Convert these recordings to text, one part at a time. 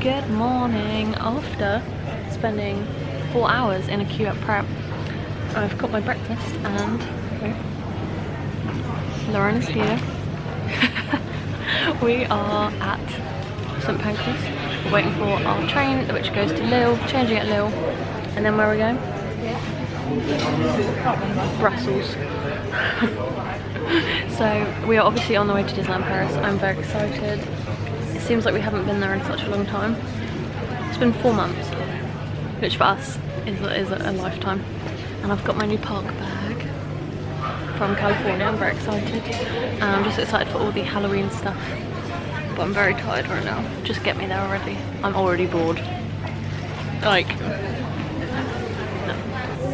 Good morning. After spending 4 hours in a queue at Prep, I've got my breakfast and Lauren is here. We are at St Pancras. We're waiting for our train which goes to Lille, changing at Lille, and then where are we going? Brussels. So we are obviously on the way to Disneyland Paris. I'm very excited. It seems like we haven't been there in such a long time. It's been 4 months, which for us is a lifetime. And I've got my new park bag from California. I'm very excited. And I'm just excited for all the Halloween stuff. But I'm very tired right now. Just get me there already. I'm already bored. Like, no.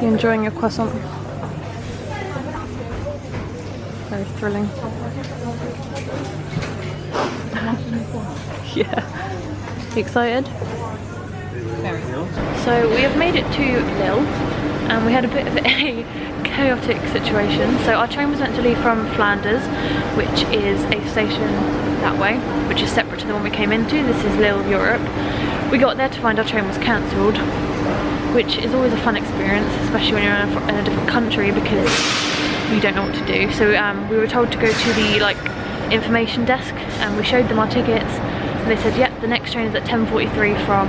You enjoying your croissant? Very thrilling. Yeah. You excited? Very. So we have made it to Lille and we had a bit of a chaotic situation. So our train was meant to leave from Flanders, which is a station that way, which is separate to the one we came into. This is Lille, Europe. We got there to find our train was cancelled, which is always a fun experience, especially when you're in a different country because you don't know what to do. So we were told to go to the information desk and we showed them our tickets and they said, yep, the next train is at 10:43 from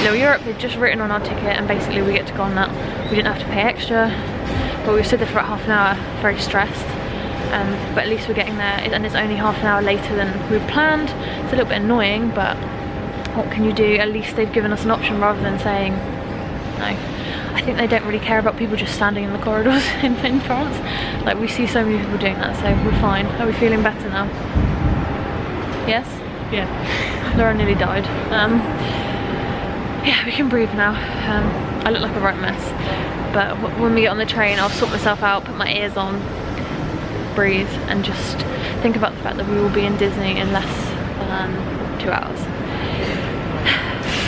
Lille, Europe. They've just written on our ticket and basically we get to go on that. We didn't have to pay extra, but we stood there for about half an hour, very stressed. But at least we're getting there, and it's only half an hour later than we planned. It's a little bit annoying, but what can you do? At least they've given us an option rather than saying no. I think they don't really care about people just standing in the corridors in France. Like, we see so many people doing that, so we're fine. Are we feeling better now? Yes? Yeah. Laura nearly died. Yeah, we can breathe now. I look like a right mess, but when we get on the train I'll sort myself out, put my ears on, breathe, and just think about the fact that we will be in Disney in less than 2 hours.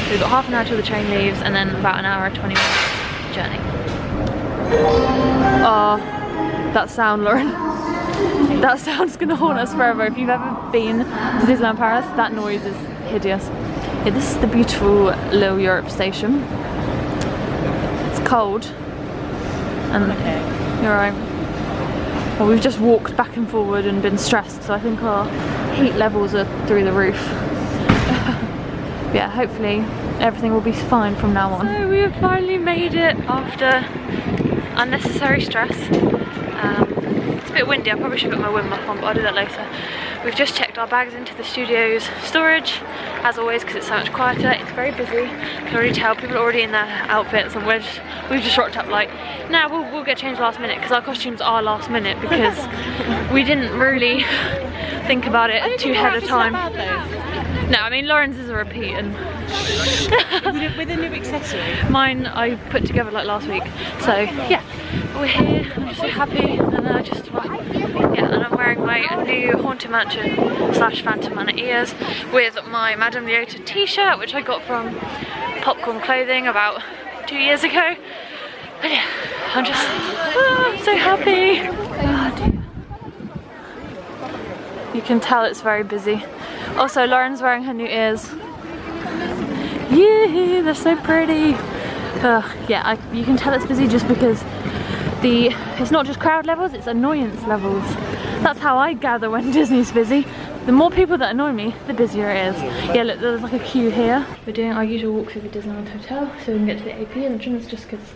So we've got half an hour till the train leaves and then about an hour and 20 minutes journey. Oh, that sound, Lauren. That sound's gonna haunt us forever. If you've ever been to Disneyland Paris, that noise is hideous. Yeah, this is the beautiful Lille Europe station. It's cold. And you're right. Well, we've just walked back and forward and been stressed, so I think our heat levels are through the roof. Yeah, hopefully everything will be fine from now on. So we have finally made it after unnecessary stress. It's a bit windy, I probably should put my wind muff on, but I'll do that later. We've just checked our bags into the studio's storage, as always, because it's so much quieter. It's very busy, I can already tell people are already in their outfits, and we've just rocked up like, nah, we'll get changed last minute, because our costumes are last minute, because we didn't really think about it too ahead of time. No, I mean Lauren's is a repeat, and with a new accessory. Mine I put together like last week. So yeah, we're here. I'm just so happy, and and I'm wearing my new Haunted Mansion / Phantom Manor ears with my Madame Leota t-shirt, which I got from Popcorn Clothing about 2 years ago. But yeah, I'm just I'm so happy. Oh dear. You can tell it's very busy. Also, Lauren's wearing her new ears. Yeah, they're so pretty. Yeah, you can tell it's busy just because it's not just crowd levels, it's annoyance levels. That's how I gather when Disney's busy. The more people that annoy me, the busier it is. Yeah, look, there's like a queue here. We're doing our usual walk through the Disneyland Hotel so we can get to the AP entrance, just because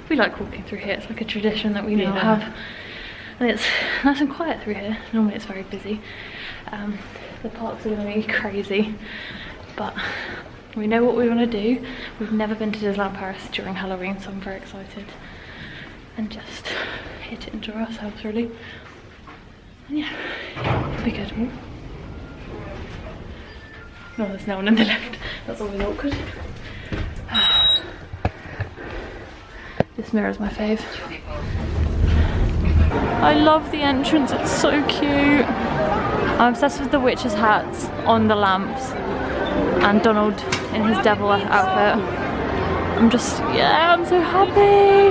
we like walking through here. It's like a tradition that we now have. And it's nice and quiet through here. Normally it's very busy. The parks are going to be crazy, but we know what we want to do. We've never been to Disneyland Paris during Halloween, so I'm very excited. And just here to enjoy ourselves, really. And yeah, it'll be good. No, there's no one in the lift. That's always awkward. This mirror's my fave. I love the entrance, it's so cute. I'm obsessed with the witch's hats on the lamps and Donald in his devil outfit. I'm so happy.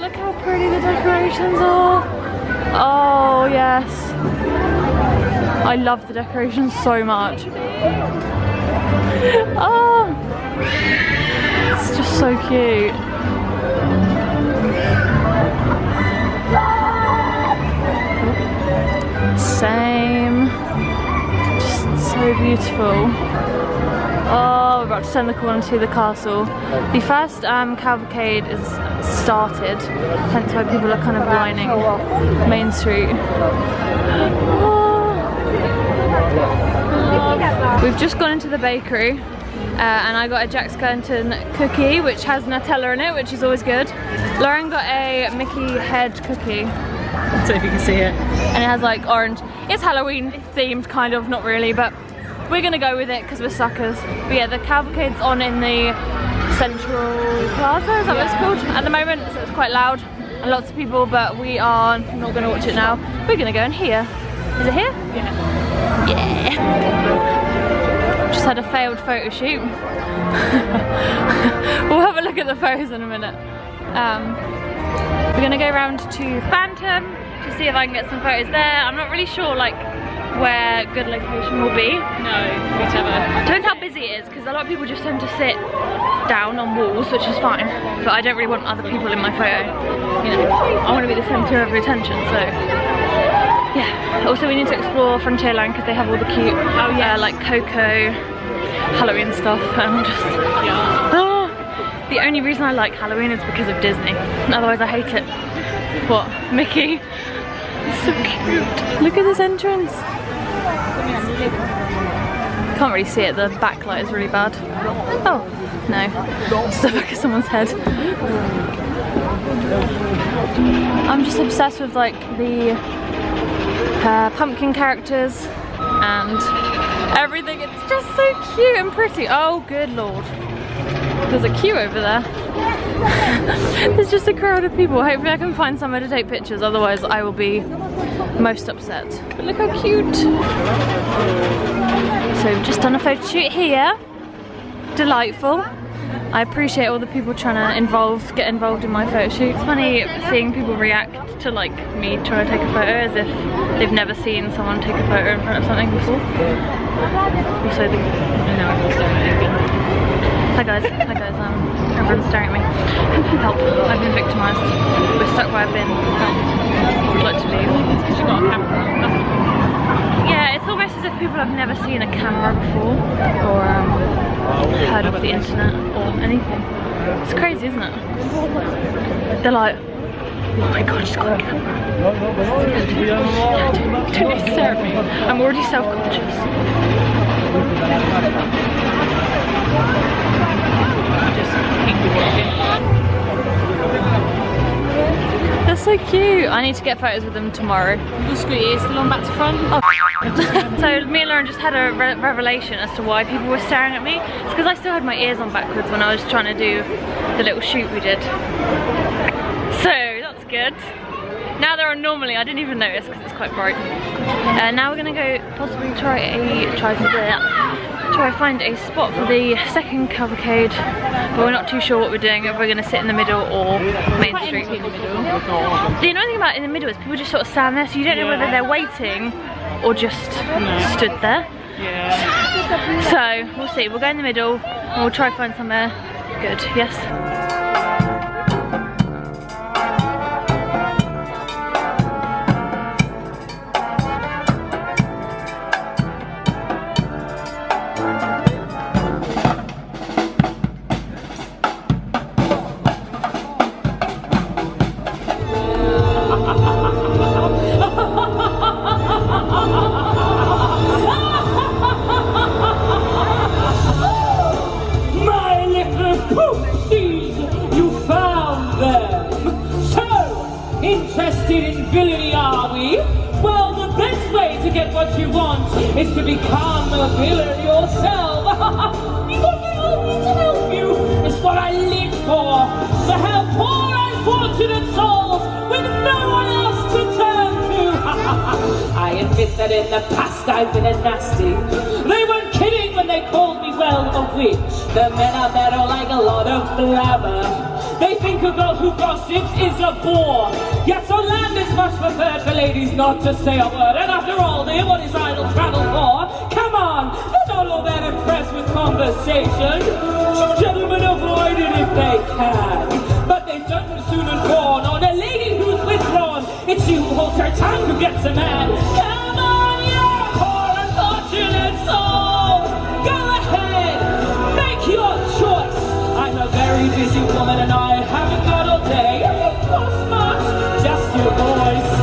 Look how pretty the decorations are. Oh yes. I love the decorations so much. Oh. So cute. Same. Just so beautiful. Oh, we're about to turn the corner to the castle. The first cavalcade is started, hence why people are kind of lining Main Street. Oh. We've just gone into the bakery and I got a Jack Skellington cookie which has Nutella in it, which is always good. Lauren got a Mickey head cookie. So if you can see it. And it has like orange. It's Halloween themed, kind of, not really, but we're gonna go with it because we're suckers. But yeah, the cavalcade's on in the Central Plaza, is that what it's called? At the moment, so it's quite loud and lots of people, but we are not gonna watch it now. We're gonna go in here. Is it here? Yeah. Yeah. Just had a failed photo shoot. We'll have a look at the photos in a minute. We're gonna go around to Phantom to see if I can get some photos there. I'm not really sure like where good location will be. No, whichever. Depends how busy it is, because a lot of people just tend to sit down on walls, which is fine. But I don't really want other people in my photo. You know, I want to be the centre of attention, so yeah. Also, we need to explore Frontierland because they have all the cute, like Coco, Halloween stuff, and just the only reason I like Halloween is because of Disney. Otherwise, I hate it. What, Mickey? So cute. Look at this entrance. Can't really see it, the backlight is really bad. Oh, no. Just the back of someone's head. I'm just obsessed with like the pumpkin characters and everything. It's just so cute and pretty. Oh, good lord. There's a queue over there. There's just a crowd of people. Hopefully I can find somewhere to take pictures, otherwise I will be most upset. But look how cute. So we've just done a photo shoot here. Delightful. I appreciate all the people trying to get involved in my photo shoot. It's funny seeing people react to like me trying to take a photo as if they've never seen someone take a photo in front of something before. Also hi guys, everyone's staring at me. Help, I've been victimised. We're stuck where I've been. Help, would like to leave. Because you've got a camera. Yeah, it's almost as if people have never seen a camera before, or heard of the internet, or anything. It's crazy, isn't it? They're like, oh my god, she's got a camera. Don't stare at me. I'm already self-conscious. They're so cute. I need to get photos with them tomorrow. Your scooty is still on back to front? Oh. So me and Lauren just had a revelation as to why people were staring at me. It's because I still had my ears on backwards when I was trying to do the little shoot we did. So that's good. Now they're on normally, I didn't even notice because it's quite bright. Now we're gonna go possibly try find a spot for the second cavalcade, but we're not too sure what we're doing, if we're going to sit in the middle or Main Street. In the middle. The annoying thing about in the middle is people just sort of stand there, so you don't know whether they're waiting or just stood there. Yeah. So we'll see, we'll go in the middle and we'll try find somewhere good, yes? Interested in villainy, are we? Well, the best way to get what you want is to become a villain yourself. You got me all me to help you. It's what I live for. To help poor unfortunate souls with no one else to turn to. I admit that in the past I've been a nasty. They weren't kidding when they called me, well, a witch. The men I met are like a lot of blabber. They think a girl who gossips is a bore. Yet so land is much preferred for ladies not to say a word. And after all, dear, what is idle travel for? Come on, they're not all that impressed with conversation. You gentlemen avoid it if they can. But they've done soon and gone on a lady who's withdrawn. It's you who holds her tongue who gets a man. Come on, you poor unfortunate souls. Go ahead, make your choice. I'm a very busy woman and I haven't got all day. It costs much, just your voice.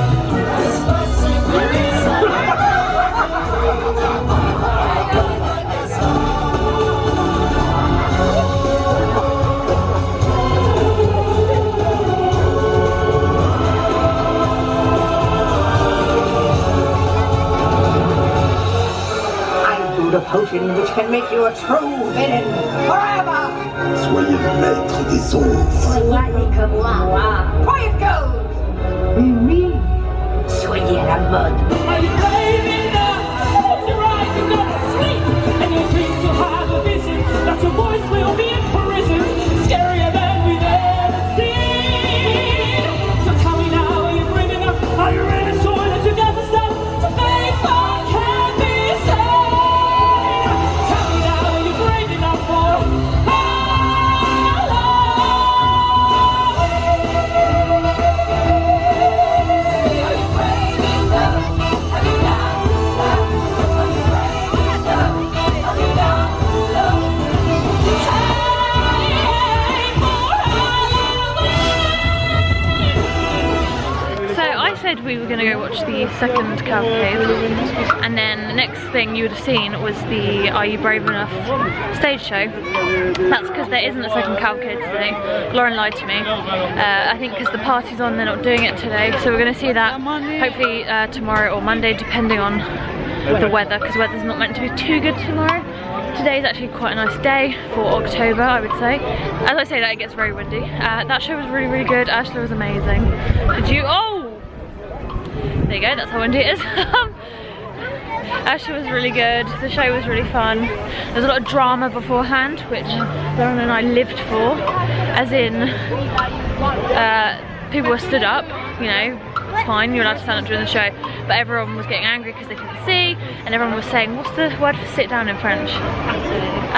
A potion which can make you a true villain forever. Soyez le maître des ombres. Soyez comme moi. Quiet goes. Oui. Soyez à la mode. Are you brave enough? Close your eyes and go to sleep. And your dreams will have a vision that your voice will be in prison. Scarier than we've ever seen. So tell me now, are you brave enough? Are you ready to show that you got the stuff to face what can't be said? Tell me now, are you brave enough for we were going to go watch the second cavalcade, and then the next thing you would have seen was the Are You Brave Enough stage show. That's because there isn't a second cavalcade today. Lauren lied to me. I think because the party's on, they're not doing it today, so we're going to see that hopefully tomorrow or Monday, depending on the weather, because the weather's not meant to be too good tomorrow. Today's actually quite a nice day for October, I would say. As I say that, it gets very windy. That show was really, really good. Ashley was amazing. Did you? Oh! There you go, that's how windy it is. Ashley was really good, the show was really fun. There was a lot of drama beforehand, which Lauren and I lived for. As in, people were stood up, you know, it's fine, you're allowed to stand up during the show. But everyone was getting angry because they couldn't see, and everyone was saying, what's the word for sit down in French?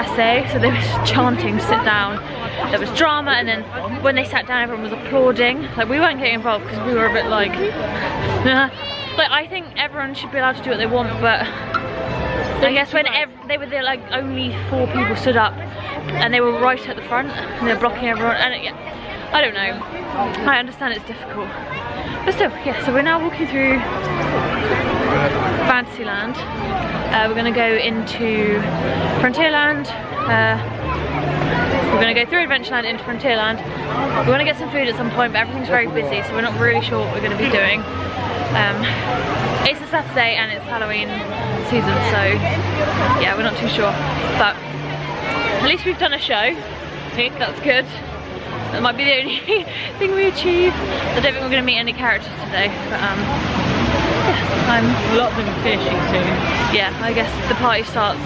Assez. So they were chanting sit down. There was drama, and then when they sat down, everyone was applauding. Like, we weren't getting involved because we were a bit like, like, I think everyone should be allowed to do what they want, but I guess when they were there, like, only 4 people stood up, and they were right at the front, and they were blocking everyone, and yeah, I don't know. I understand it's difficult, but still, yeah. So we're now walking through Fantasyland. We're gonna go into Frontierland. We're going to go through Adventureland into Frontierland. We want to get some food at some point, but everything's very busy, so we're not really sure what we're going to be doing. It's a Saturday and it's Halloween season, so yeah, we're not too sure. But at least we've done a show. I think that's good. That might be the only thing we achieve. I don't think we're going to meet any characters today, but yeah, a lot of them are finishing soon. Yeah, I guess the party starts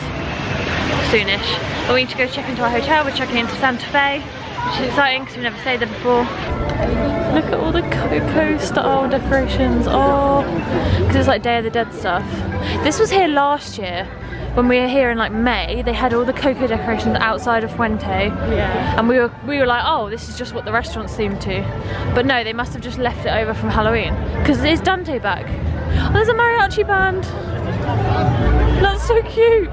soonish. But we need to go check into our hotel. We're checking into Santa Fe, which is exciting because we've never stayed there before. Look at all the Coco style decorations. Oh, because it's like Day of the Dead stuff. This was here last year when we were here in like May. They had all the Coco decorations outside of Fuente. Yeah. And we were like, oh, this is just what the restaurants seem to. But no, they must have just left it over from Halloween because it's Dante back. Oh, there's a mariachi band. That's so cute.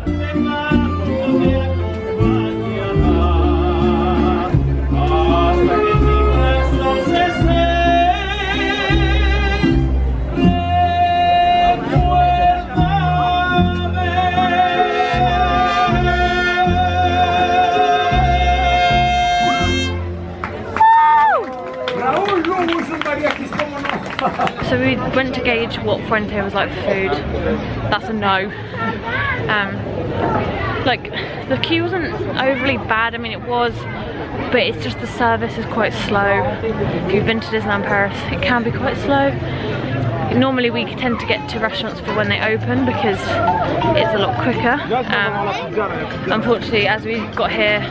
So we went to gauge what Fuente was like for food. That's a no. Like, the queue wasn't overly bad. I mean, it was, but it's just the service is quite slow. If you've been to Disneyland Paris, it can be quite slow. Normally we tend to get to restaurants for when they open because it's a lot quicker. Unfortunately, as we got here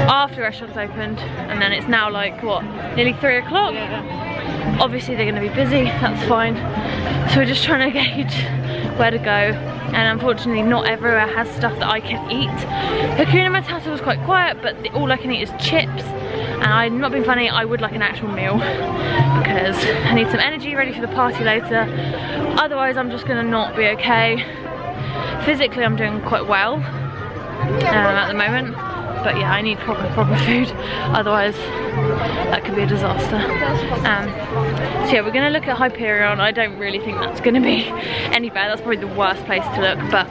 after restaurants opened, and then it's now like, what, nearly 3 o'clock? Obviously they're going to be busy, that's fine. So we're just trying to gauge where to go. and unfortunately not everywhere has stuff that I can eat. Hakuna Matata was quite quiet, but all I can eat is chips, and I'm not being funny, I would like an actual meal because I need some energy ready for the party later. Otherwise I'm just gonna not be okay. Physically I'm doing quite well at the moment, but yeah, I need proper food, otherwise that could be a disaster. So yeah, we're gonna look at Hyperion. I don't really think that's gonna be any better. That's probably the worst place to look, but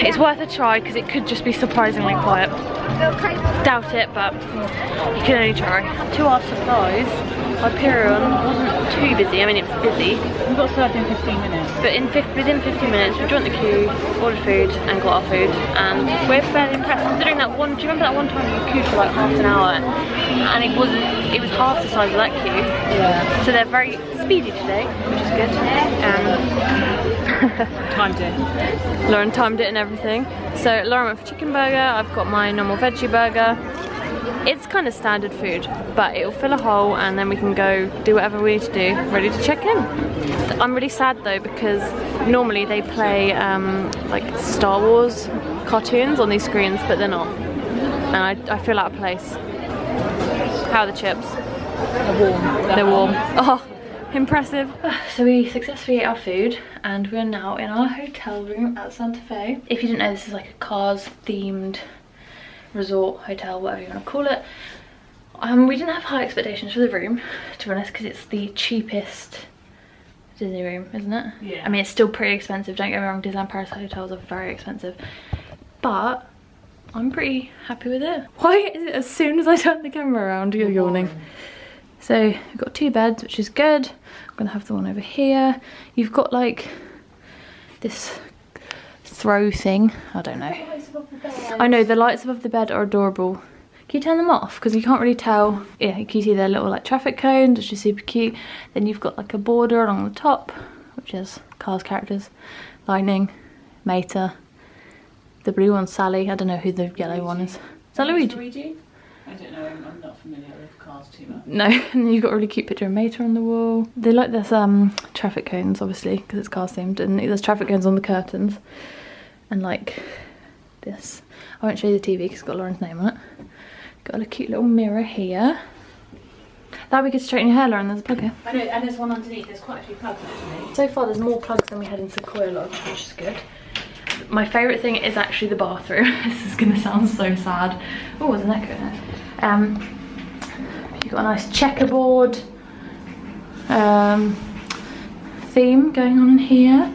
it's worth a try because it could just be surprisingly quiet. Doubt it, but you can only try. To our surprise, Hyperion wasn't too busy. I mean, it was busy. We got served in 15 minutes. But within 15 minutes, we joined the queue, ordered food, and got our food. And we're fairly impressed considering that one. Do you remember that one time we queued for like half an hour, and it was half the size of that queue. Yeah. So they're very speedy today, which is good. Timed it. Lauren timed it and everything. So Lauren went for chicken burger. I've got my normal veggie burger. It's kind of standard food, but it'll fill a hole and then we can go do whatever we need to do, ready to check in. I'm really sad though because normally they play like Star Wars cartoons on these screens, but they're not. And I feel out of place. How are the chips? They're warm. They're warm. Oh, impressive. So we successfully ate our food and we're now in our hotel room at Santa Fe. If you didn't know, this is like a Cars themed resort, hotel, whatever you want to call it. We didn't have high expectations for the room, to be honest, because it's the cheapest Disney room, isn't it? Yeah. I mean, it's still pretty expensive, don't get me wrong, Disneyland Paris hotels are very expensive, but I'm pretty happy with it. Why is it as soon as I turn the camera around, you're yawning? So we've got 2 beds, which is good. I'm gonna have the one over here. You've got like this throw thing, I don't know. I know, the lights above the bed are adorable. Can you turn them off? Because you can't really tell. Yeah, you can see their little like traffic cones, which is super cute. Then you've got like a border along the top, which is Cars characters. Lightning, Mater. The blue one's Sally. I don't know who the yellow one is. Is that Luigi? I don't know, I'm not familiar with Cars too much. No, and then you've got a really cute picture of Mater on the wall. They like this traffic cones, obviously, because it's Cars themed, and there's traffic cones on the curtains. And like this. I won't show you the TV because it's got Lauren's name on it. Got a cute little mirror here. That'd be good to straighten your hair, Lauren. There's a plug here. I know, and there's one underneath. There's quite a few plugs actually. So far there's more plugs than we had in Sequoia Lodge, which is good. My favourite thing is actually the bathroom. This is going to sound so sad. Oh, there's an echo in it. You've got a nice checkerboard theme going on in here.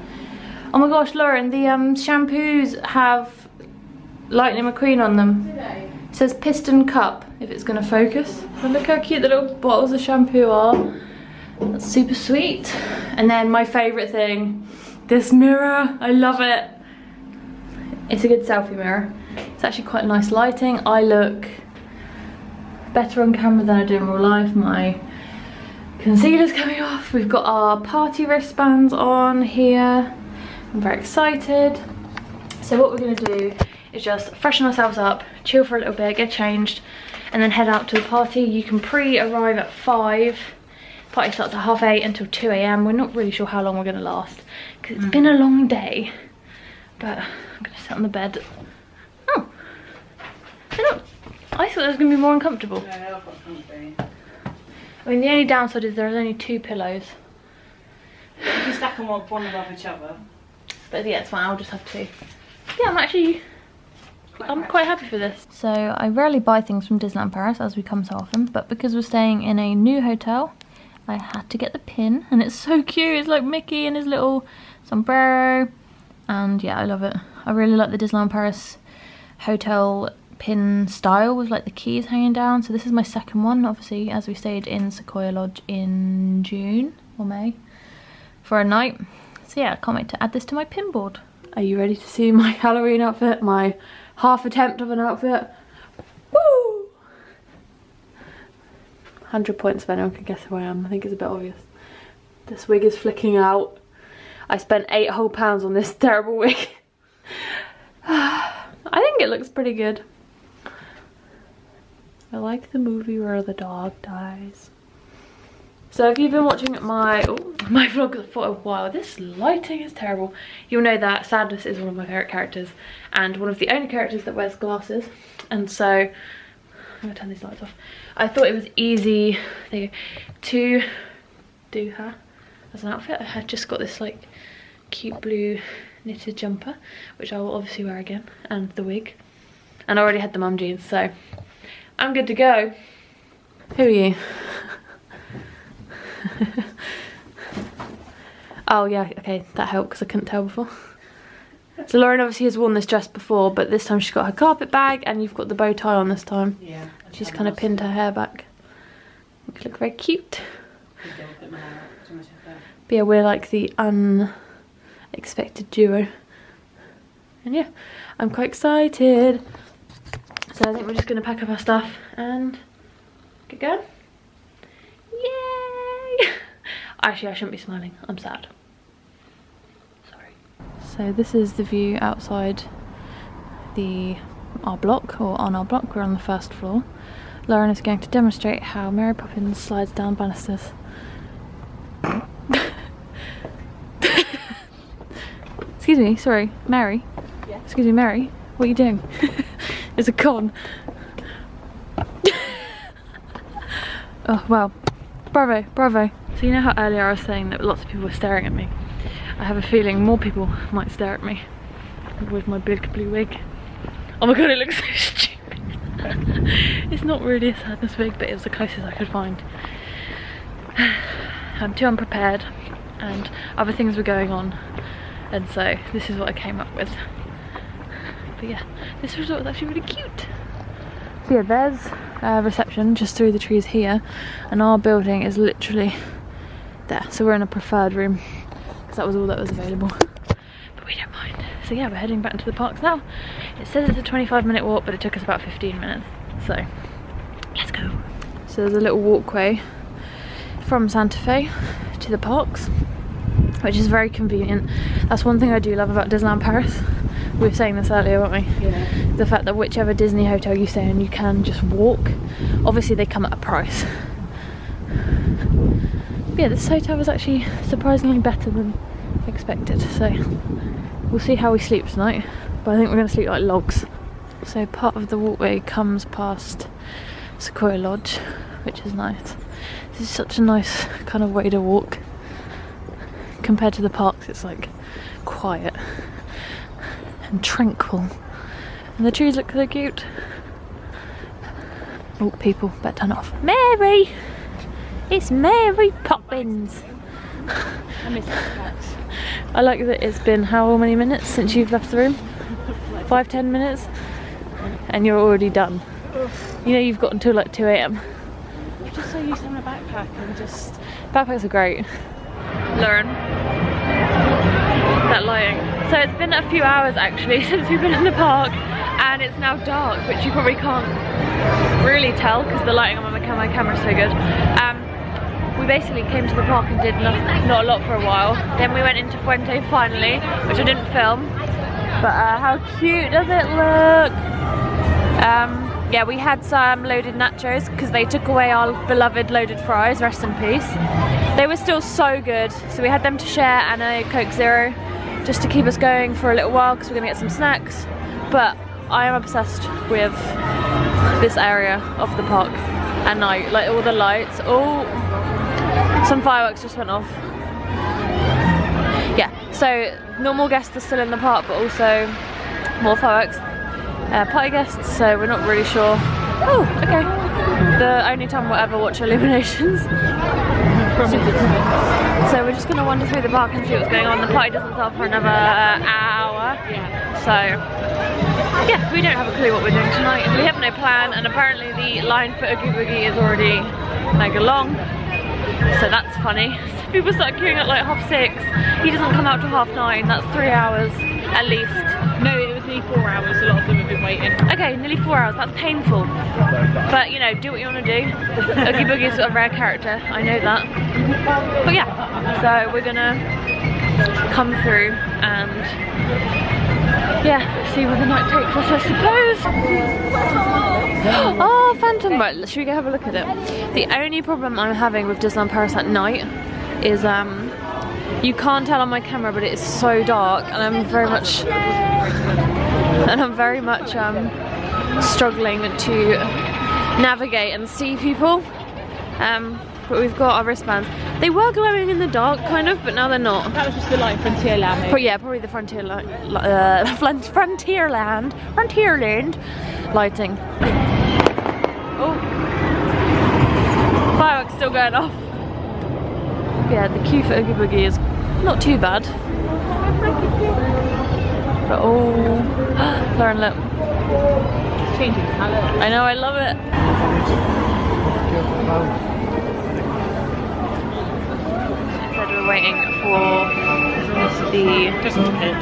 Oh my gosh, Lauren, the shampoos have Lightning McQueen on them. Do they? It says piston cup, if it's going to focus. But look how cute the little bottles of shampoo are. That's super sweet. And then my favourite thing, this mirror. I love it. It's a good selfie mirror. It's actually quite nice lighting. I look better on camera than I do in real life. My concealer's coming off. We've got our party wristbands on here. I'm very excited. So what we're going to do is just freshen ourselves up, chill for a little bit, get changed, and then head out to the party. You can pre-arrive at 5. Party starts at 8:30 until 2 AM. We're not really sure how long we're going to last because it's been a long day. But I'm going to sit on the bed. Oh, I thought it was going to be more uncomfortable. No, they're quite comfy. I mean, the only downside is there's only 2 pillows. You can stack them one above each other. But yeah, it's fine, I'll just have 2. Yeah, I'm quite happy for this. So I rarely buy things from Disneyland Paris as we come so often, but because we're staying in a new hotel, I had to get the pin, and it's so cute. It's like Mickey and his little sombrero, and yeah, I love it. I really like the Disneyland Paris hotel pin style with like the keys hanging down. So this is my second one, obviously, as we stayed in Sequoia Lodge in June or May for a night. So yeah, I can't wait to add this to my pin board. Are you ready to see my Halloween outfit? My half attempt of an outfit? Woo! 100 points if anyone can guess who I am. I think it's a bit obvious. This wig is flicking out. I spent £8 whole on this terrible wig. I think it looks pretty good. I like the movie where the dog dies. So if you've been watching my vlog for a while, this lighting is terrible. You'll know that Sadness is one of my favourite characters and one of the only characters that wears glasses. And so, I'm gonna turn these lights off. I thought it was easy to do her as an outfit. I had just got this like cute blue knitted jumper, which I will obviously wear again, and the wig. And I already had the mum jeans, so I'm good to go. Who are you? Oh yeah, okay, that helped because I couldn't tell before. So Lauren obviously has worn this dress before, but this time she's got her carpet bag and you've got the bow tie on this time. Yeah. She's kind of pinned her hair back. You look very cute. But yeah, we're like the unexpected duo. And yeah, I'm quite excited. So I think we're just going to pack up our stuff and get going. Yay! Actually, I shouldn't be smiling. I'm sad. Sorry. So this is the view outside our block, or on our block. We're on the first floor. Lauren is going to demonstrate how Mary Poppins slides down banisters. Excuse me, sorry, Mary. Yeah. Excuse me, Mary. What are you doing? It's a con. Oh wow. Bravo, bravo. So you know how earlier I was saying that lots of people were staring at me? I have a feeling more people might stare at me with my big blue wig. Oh my god, it looks so stupid. It's not really a Sadness wig, but it was the closest I could find. I'm too unprepared and other things were going on, and so this is what I came up with. But yeah, this resort was actually really cute. So yeah, there's a reception just through the trees here, and our building is literally there. So we're in a preferred room because that was all that was available. But we don't mind. So yeah, we're heading back into the parks now. It says it's a 25-minute walk, but it took us about 15 minutes. So let's go. So there's a little walkway from Santa Fe to the parks, which is very convenient. That's one thing I do love about Disneyland Paris. We were saying this earlier, weren't we? Yeah. The fact that whichever Disney hotel you stay in, you can just walk. Obviously they come at a price. But yeah, this hotel was actually surprisingly better than expected. So we'll see how we sleep tonight. But I think we're going to sleep like logs. So part of the walkway comes past Sequoia Lodge, which is nice. This is such a nice kind of way to walk. Compared to the parks, it's like quiet and tranquil. And the trees look so cute. Oh, people, better turn off. Mary! It's Mary Poppins! I miss that. I like that it's been how many minutes since you've left the room? 5-10 minutes? And you're already done. You know you've got until like 2 AM. I'm just so used to having a backpack and just... Backpacks are great. Lauren. That lighting. So it's been a few hours actually since we've been in the park, and it's now dark, which you probably can't really tell because the lighting on my camera's so good. We basically came to the park and did not a lot for a while. Then we went into Fuente finally, which I didn't film. But how cute does it look? Yeah, we had some loaded nachos because they took away our beloved loaded fries, rest in peace. They were still so good, so we had them to share, and a Coke Zero just to keep us going for a little while because we're gonna get some snacks. But I am obsessed with this area of the park at night, like all the lights. Oh, some fireworks just went off. Yeah, so normal guests are still in the park, but also more fireworks. Party guests, so we're not really sure. Oh, okay. The only time we'll ever watch illuminations. So we're just going to wander through the park and see what's going on. The party doesn't start for another hour. So, yeah, we don't have a clue what we're doing tonight. We have no plan, and apparently the line for Oogie Boogie is already mega long. So that's funny. So people start queuing at like 6:30. He doesn't come out till 9:30. That's 3 hours at least. No, it was nearly 4 hours. A lot of them have been waiting. Okay, nearly 4 hours. That's painful. But you know, do what you want to do. Oogie Boogie's a rare character. I know that. But yeah, so we're gonna come through and yeah, see where the night takes us, I suppose. Oh, talking about? Should we go have a look at it? The only problem I'm having with Disneyland Paris at night is you can't tell on my camera, but it is so dark, and I'm very much struggling to navigate and see people. But we've got our wristbands. They were glowing in the dark, kind of, but now they're not. That was just the light Frontierland. But yeah, probably the Frontierland lighting. Oh, fireworks still going off. Yeah, the queue for Oogie Boogie is not too bad. But oh, Lauren, look. Changing colour. I know, I love it. Instead we're waiting for the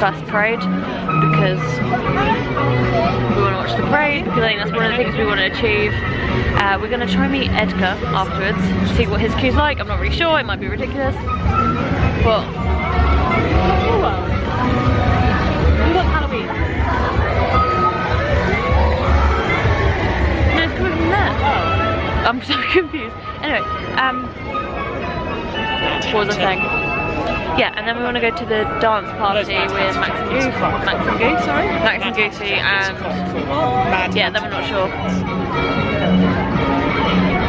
first parade because we want to watch the parade, because I think that's one of the things we want to achieve. We're going to try and meet Edgar afterwards, see what his queue's like. I'm not really sure, it might be ridiculous. But Oh well. You got Halloween. no, it's coming from there. Oh. I'm so confused. Anyway, what was I saying? Yeah, and then we want to go to the dance party with Max and Goose, and yeah, then we're not sure.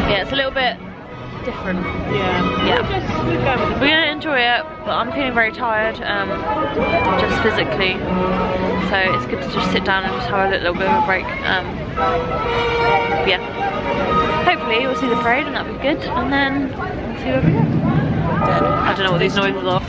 Yeah, it's a little bit different. Yeah. We're gonna enjoy it, but I'm feeling very tired, just physically. So it's good to just sit down and just have a little bit of a break. Yeah. Hopefully we'll see the parade and that'll be good, and then we'll see where we go. I don't know what these noises are.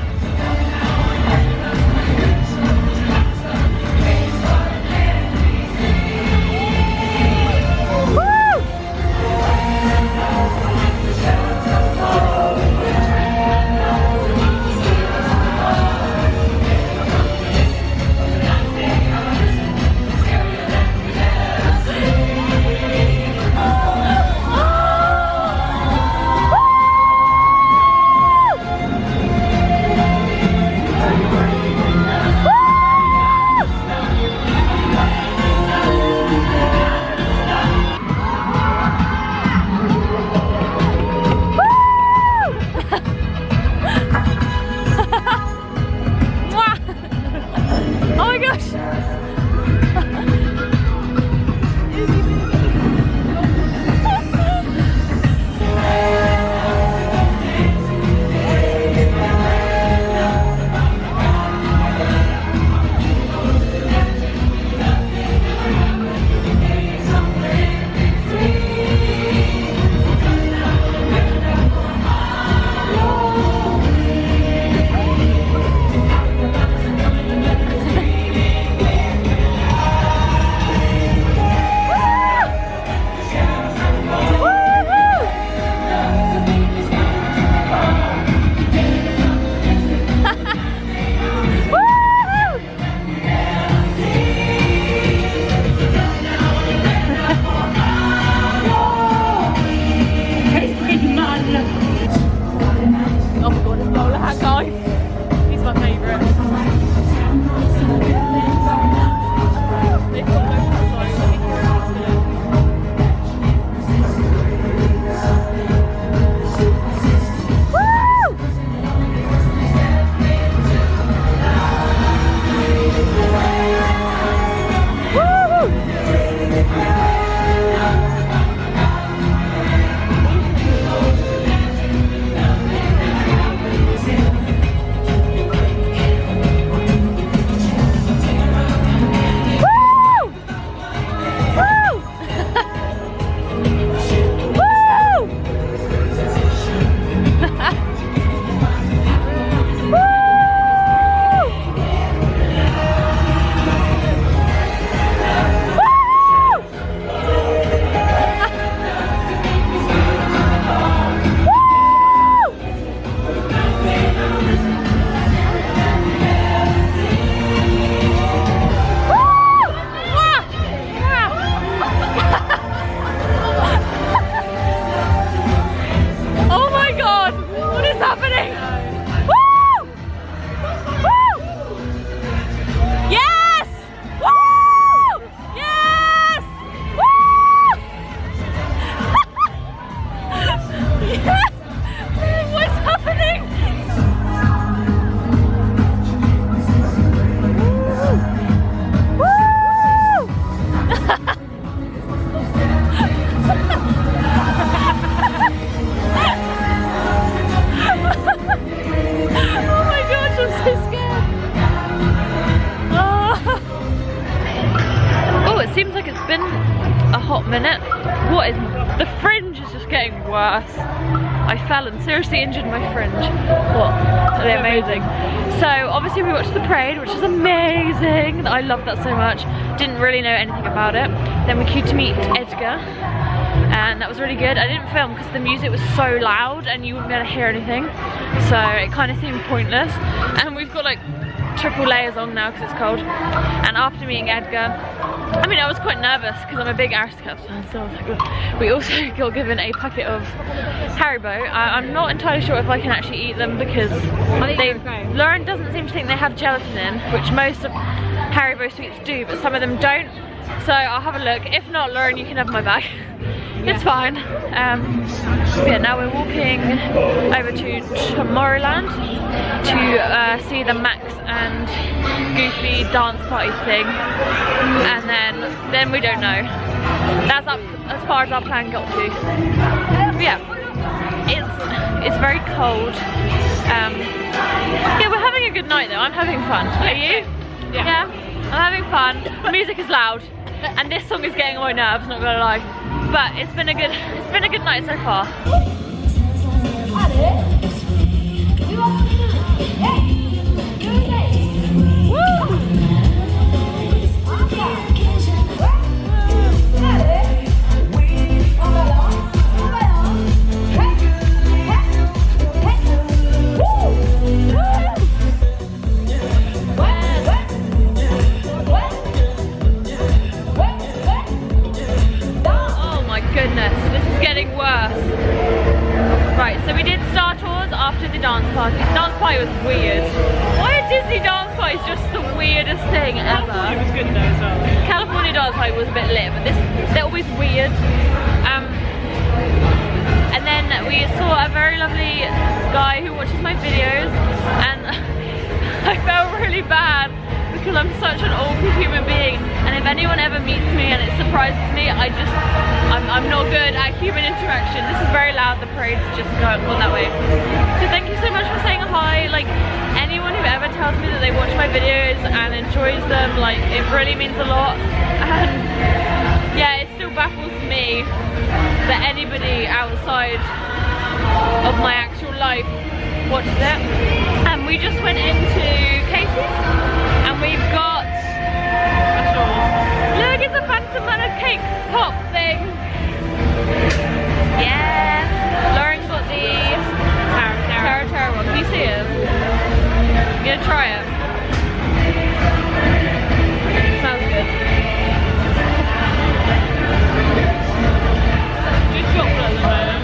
Oh my gosh, I'm so scared. Oh, it seems like it's been a hot minute. What is the fringe is just getting worse. I fell and seriously injured my fringe. What? They're amazing. So obviously we watched the parade, which is amazing. I love that so much. Didn't really know anything about it. Then we queued to meet Edgar, and that was really good. I didn't film because the music was so loud and you wouldn't be able to hear anything, so it kind of seemed pointless. And we've got like triple layers on now because it's cold. And after meeting Edgar, I mean, I was quite nervous because I'm a big Aristocats fan, so I was like, well. We also got given a packet of Haribo. I'm not entirely sure if I can actually eat them because Lauren doesn't seem to think they have gelatin in, which most of Haribo sweets do, but some of them don't. So I'll have a look. If not, Lauren, you can have my bag. It's fine. Yeah, now we're walking over to Tomorrowland to see the Max and Goofy dance party thing, and then we don't know. That's up as far as our plan got to. But yeah, it's very cold. Yeah, we're having a good night though. I'm having fun. Are you? Yeah. I'm having fun. The music is loud, and this song is getting on my nerves, not gonna lie. But it's been a good night so far. Right, so we did Star Tours after the dance party. The dance party was weird. Why are Disney dance parties just the weirdest thing ever? It was good though as well. California dance party was a bit lit, but they're always weird. And then we saw a very lovely guy who watches my videos, and I felt really bad because I'm such an awkward human being, and if anyone ever meets me and it surprises me, I'm not good at human interaction. This is very loud, the parade's just going on that way. So thank you so much for saying hi. Like, anyone who ever tells me that they watch my videos and enjoys them, like, it really means a lot. And yeah, it still baffles me that anybody outside of my actual life watches it. And we just went into Casey's, and we've got, look, it's a Phantom Manor cake pop thing. Yeah, Lauren got the Tara one. Can you see it? You gonna try it? Sounds good. Good chocolate at the moment.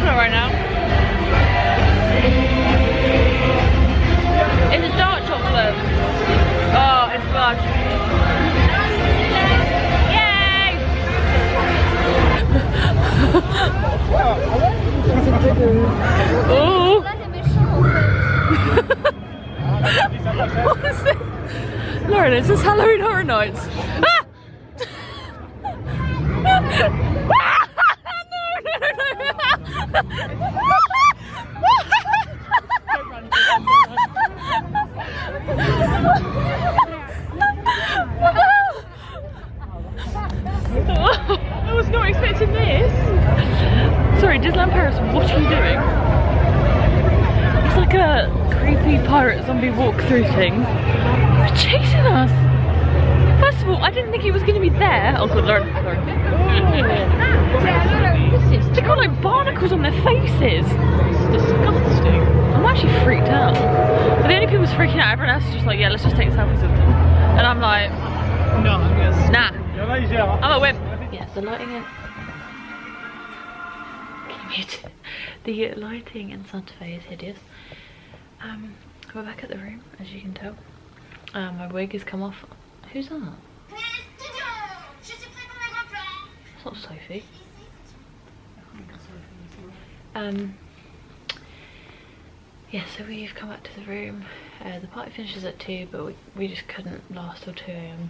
Right now. It's a dark chocolate. Oh, it's large. Yay! Oh! What is this? Lauren, is this Halloween Horror Nights? Ah! I was not expecting this. Sorry, Disneyland Paris, what are you doing? It's like a creepy pirate zombie walkthrough thing. You're chasing us. First of all, I didn't think he was going to be there. Oh god, Lauren. They've got like barnacles on their faces. It's disgusting. I'm actually freaked out. But the only people who's freaking out, everyone else is just like, yeah, let's just take selfies with them. And I'm like, no, nah. I'm a wimp. Yeah, the lighting in... The lighting in Santa Fe is hideous. We're back at the room, as you can tell. My wig has come off. Who's that? It's not Sophie. Yeah, so we've come back to the room. The party finishes at 2, but we just couldn't last till 2 AM.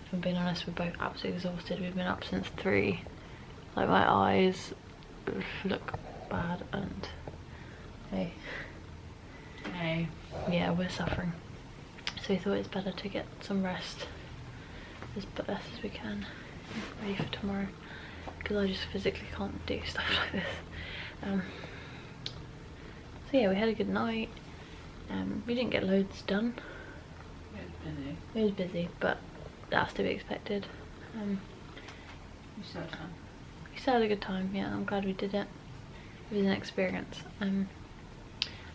If I'm being honest, we're both absolutely exhausted. We've been up since 3. Like, my eyes look bad, and hey, yeah, we're suffering. So we thought it's better to get some rest as best as we can, ready for tomorrow, because I just physically can't do stuff like this. So yeah, we had a good night. We didn't get loads done. It was busy, but that's to be expected. You still had time. We still had a good time, yeah, I'm glad we did it. It was an experience.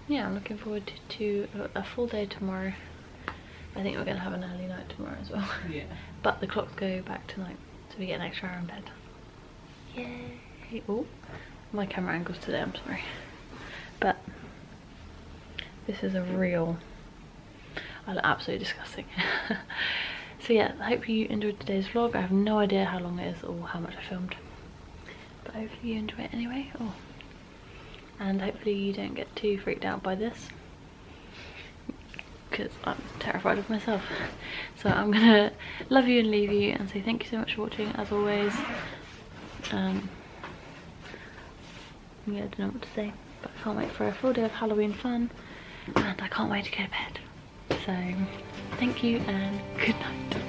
Yeah, I'm looking forward to a full day tomorrow. I think we're going to have an early night tomorrow as well. Yeah. But the clocks go back tonight, so we get an extra hour in bed. Yay! Oh, my camera angles today, I'm sorry. But this is a real... I look absolutely disgusting. So yeah, I hope you enjoyed today's vlog. I have no idea how long it is or how much I filmed, but hopefully you enjoy it anyway. Oh, and hopefully you don't get too freaked out by this, because I'm terrified of myself. So I'm gonna love you and leave you and say thank you so much for watching, as always. Yeah, I don't know what to say, but I can't wait for a full day of Halloween fun, and I can't wait to go to bed. So thank you and good night.